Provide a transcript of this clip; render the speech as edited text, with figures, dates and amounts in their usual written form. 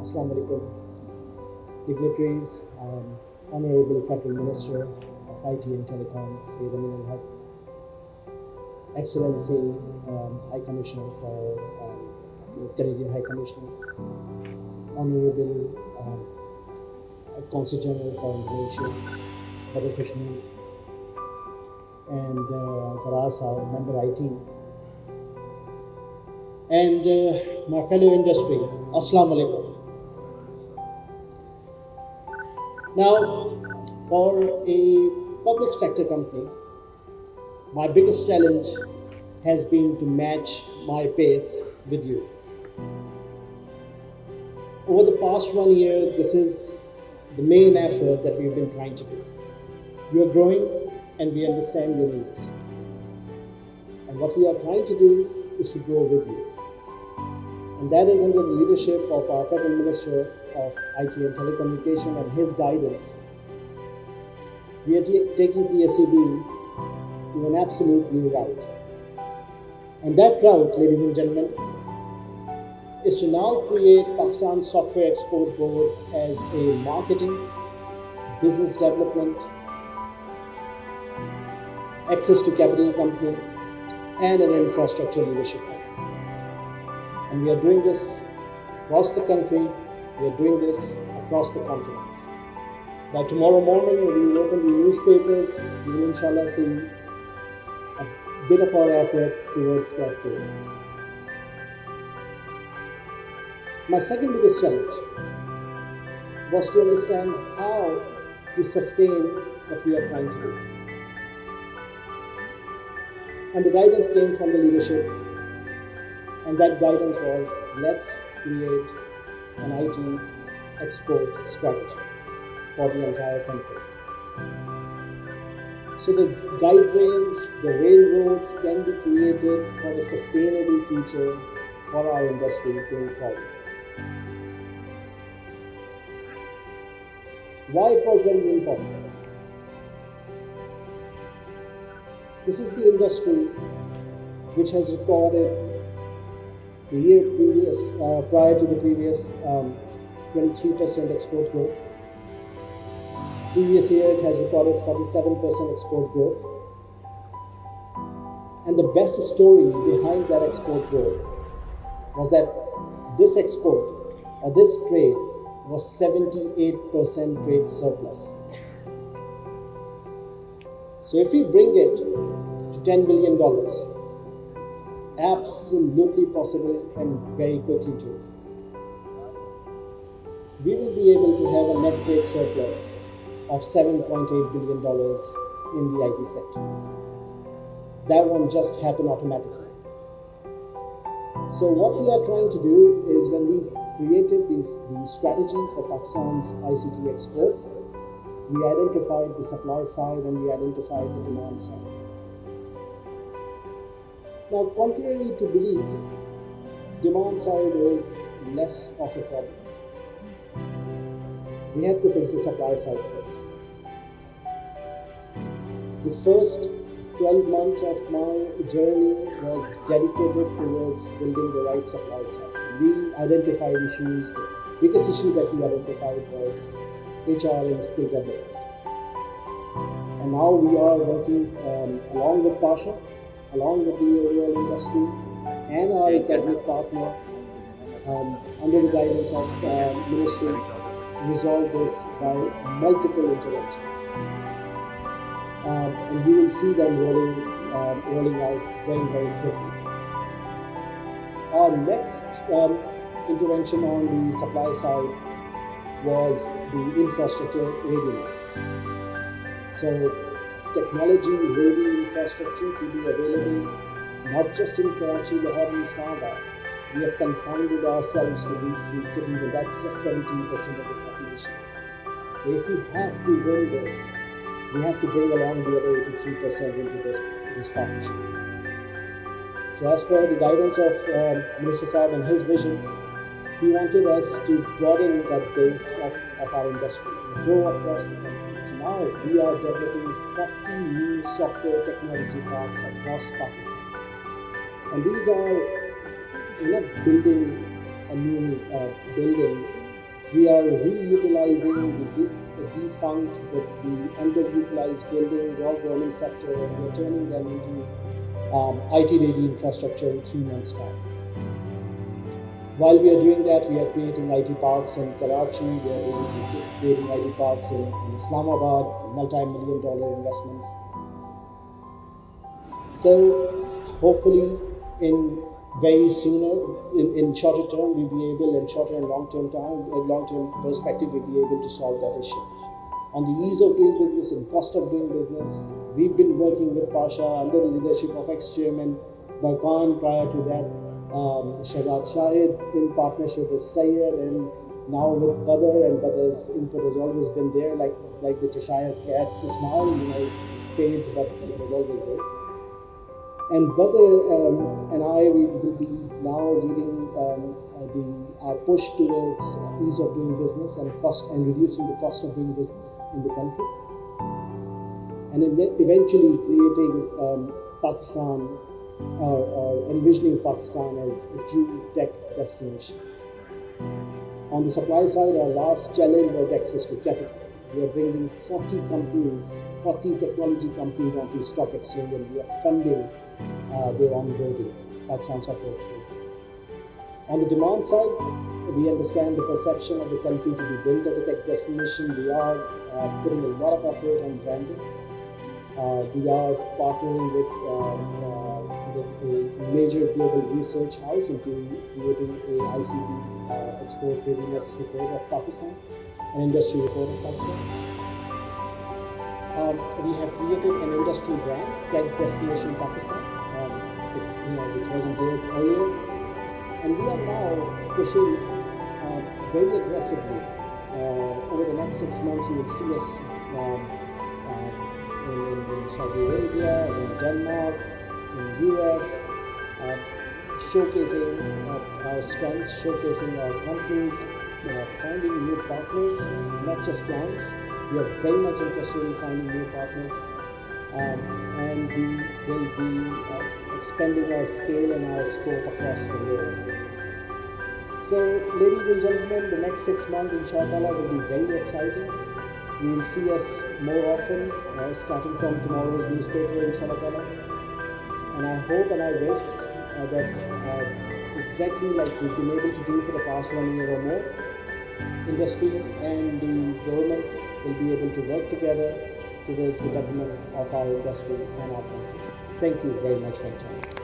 Assalamu alaikum, dignitaries, Honorable Federal Minister of IT and Telecom, Sayyid Amin al-Haq, Excellency, High Commissioner for Canadian High Commissioner, Honorable Consul General for Indonesia, Brother Kashmir, and Faraz Sahib, Member IT, and my fellow industry, Assalamu alaikum. Now, for a public sector company, my biggest challenge has been to match my pace with you. Over the past 1 year, this is the main effort that we've been trying to do. You are growing and we understand your needs. And what we are trying to do is to grow with you. And that is under the leadership of our Federal Minister of IT and Telecommunication and his guidance. We are taking PSEB to an absolute new route. And that route, ladies and gentlemen, is to now create Pakistan Software Export Board as a marketing, business development, access to capital company, and an infrastructure leadership company. And we are doing this across the country, we are doing this across the continents. By tomorrow morning, when you open the newspapers, you will inshallah see a bit of our effort towards that goal. My second biggest challenge was to understand how to sustain what we are trying to do. And the guidance came from the leadership, and that guidance was, let's create an IT export strategy for the entire country. So the guide rails, the railroads can be created for a sustainable future for our industry going forward. Why it was very important? This is the industry which has recorded the year previous, prior to the previous 23% export growth. Previous year it has recorded 47% export growth. And the best story behind that export growth was that this export or this trade was 78% trade surplus. So if we bring it to $10 billion, absolutely possible and very quickly too, we will be able to have a net trade surplus of $7.8 billion in the IT sector. That won't just happen automatically. So what we are trying to do is, when we created the strategy for Pakistan's ICT export, we identified the supply side and we identified the demand side. Now, contrary to belief, demand side is less of a problem. We had to fix the supply side first. The first 12 months of my journey was dedicated towards building the right supply side. We identified issues. The biggest issue that we identified was HR and skill development. And now we are working along with Pasha, along with the overall industry and our academic partner, under the guidance of Ministry, resolve this by multiple interventions. And you will see them rolling out very, very quickly. Our next intervention on the supply side was the infrastructure readiness. So technology-ready infrastructure to be available not just in Karachi, Lahore and Islamabad. We have confined ourselves to these three cities, and that's just 17% of the population. If we have to win this, we have to bring along the other 83% into this partnership. So as per the guidance of Minister Saab and his vision, he wanted us to broaden that base of our industry and grow across the country. So now we are developing 40 new software technology parks across Pakistan. And these are, we're not building a new building We are reutilizing the defunct, the underutilized building, job rolling sector, and we are turning them into IT-ready infrastructure in 3 months' time. While we are doing that, we are creating IT parks in Karachi, we are creating IT parks in Islamabad, multi-million dollar investments. So hopefully in very sooner, in shorter term, we'll be able, in shorter and long-term time, long-term perspective, we'll be able to solve that issue. On the ease of doing business and cost of doing business, we've been working with Pasha under the leadership of ex-chairman Barkan. Prior to that, Shahzad Shahid, in partnership with Syed, and now with Badr, and Badr's input has always been there, like the Cheshire cat's smile, fades, but it was always there. And Badr and I will be now leading our push towards ease of doing business and reducing the cost of doing business in the country, and eventually creating Pakistan, or envisioning Pakistan as a true tech destination. On the supply side, our last challenge was access to capital. We are bringing 40 companies, 40 technology companies onto the stock exchange, and we are funding their onboarding, Pakistan Software Exchange. On the demand side, we understand the perception of the country to be built as a tech destination. We are putting a lot of effort on branding. We are partnering with a major global research house into creating a ICT export readiness report of Pakistan, an industry report of Pakistan. We have created an industry brand, Tech Destination Pakistan, which wasn't there earlier. And we are now pushing very aggressively. Over the next 6 months, you will see us in Saudi Arabia, in Denmark, in US, showcasing our strengths, showcasing our companies, finding new partners, not just clients. We are very much interested in finding new partners, and we will be expanding our scale and our scope across the world. So, ladies and gentlemen, the next 6 months, inshallah, will be very exciting. You will see us more often, starting from tomorrow's newspaper, inshallah. And I hope and I wish that exactly like we've been able to do for the past 1 year or more, industry and the government will be able to work together towards the betterment of our industry and our country. Thank you very much for your time.